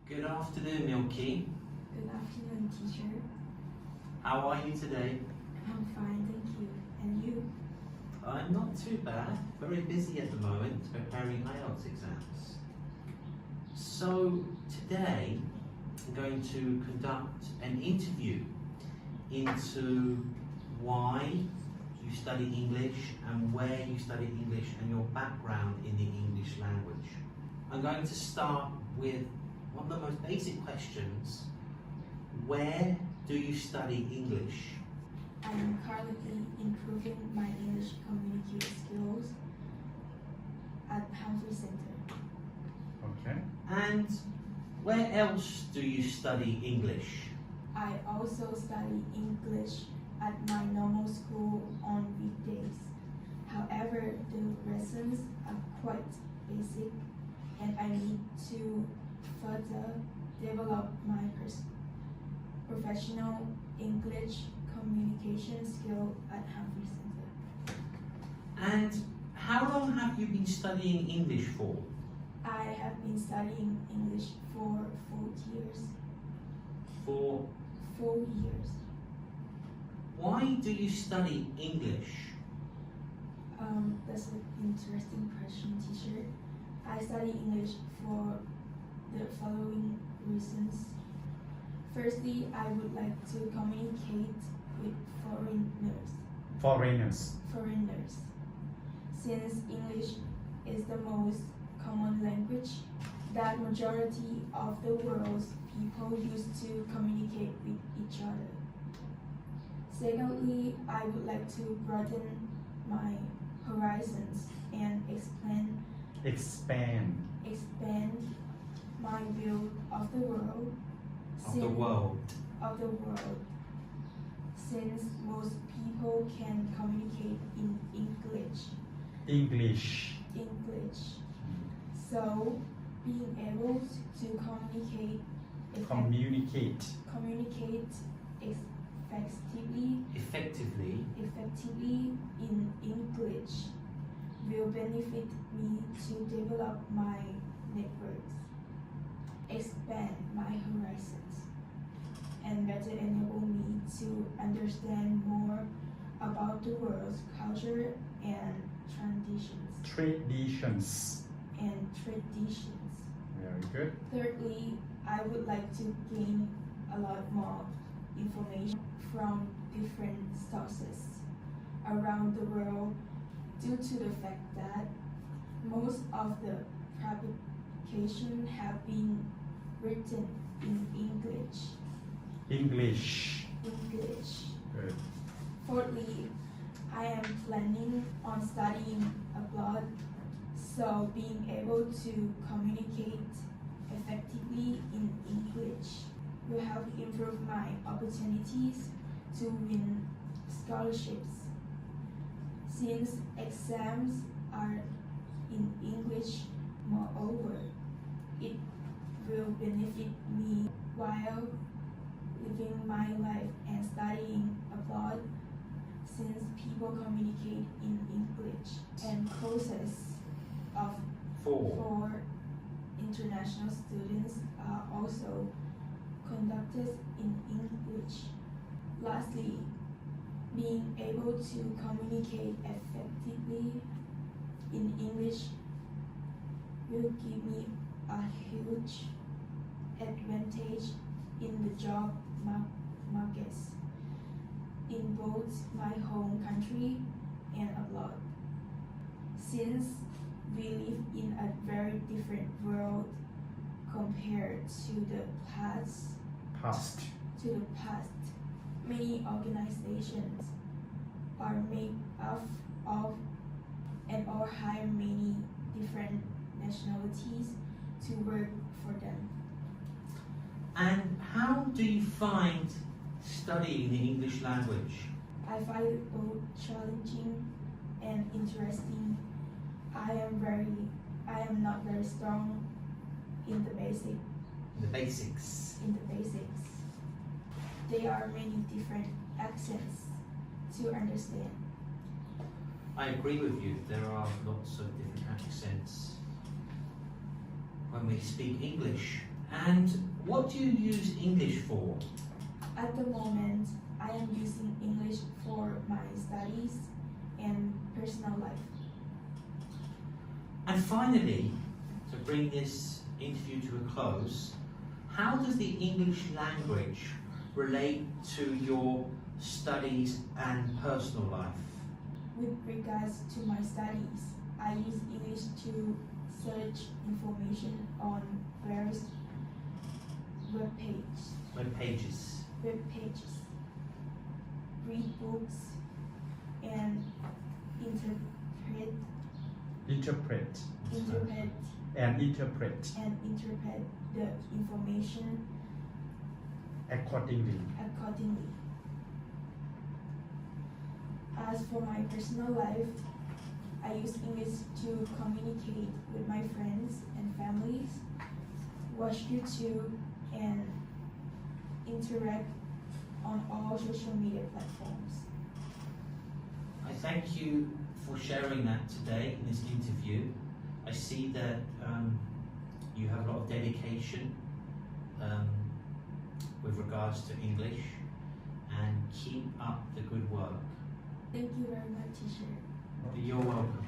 Good afternoon, Milky. Good afternoon, teacher. How are you today? I'm fine, thank you. And you? I'm not too bad. Very busy at the moment, preparing IELTS exams. So today, I'm going to conduct an interview into why you study English and where you study English and your background in the English language. I'm going to start with one of the most basic questions. Where do you study English? I am currently improving my English communication skills at Humphrey Center. Okay. And where else do you study English? I also study English at my normal school on weekdays. However, the lessons are quite basic and I need to further develop my professional English communication skill at Humphrey Center. And how long have you been studying English for? I have been studying English for 4 years. For 4 years. why do you study English? That's an interesting question, teacher. I study English for the following reasons. Firstly, I would like to communicate with foreigners. Since English is the most common language that majority of the world's people use to communicate with each other. Secondly, I would like to broaden my horizons and expand my view of the world. Of the world. Since most people can communicate in English. So, being able to communicate effectively in English will benefit me to develop my networks, expand my horizons, and better enable me to understand more about the world's culture and traditions. Very good. Thirdly, I would like to gain a lot more information from different sources around the world due to the fact that most of the publications have been written in English. Good. Fourthly, I am planning on studying abroad, so being able to communicate effectively in English will help improve my opportunities to win scholarships. Since exams are in English, moreover, it will benefit me while living my life and studying abroad, since people communicate in English and courses for international students are also conducted in English. Lastly, being able to communicate effectively in English will give me a huge advantage in the job markets in both my home country and abroad. Since we live in a very different world compared to the past, many organizations are made up of and or hire many different nationalities to work for them. And how do you find studying the English language? I find it both challenging and interesting. I am not very strong in the basics. There are many different accents to understand. I agree with you. There are lots of different accents when we speak English. And what do you use English for? At the moment, I am using English for my studies and personal life. And finally, to bring this interview to a close, how does the English language relate to your studies and personal life? With regards to my studies, I use English to search information on various web pages, read books, and interpret the information accordingly. As for my personal life, I use English to communicate with my friends and families, watch YouTube, and interact on all social media platforms. I thank you for sharing that today in this interview. I see that you have a lot of dedication with regards to English, and keep up the good work. Thank you very much, teacher. You're welcome.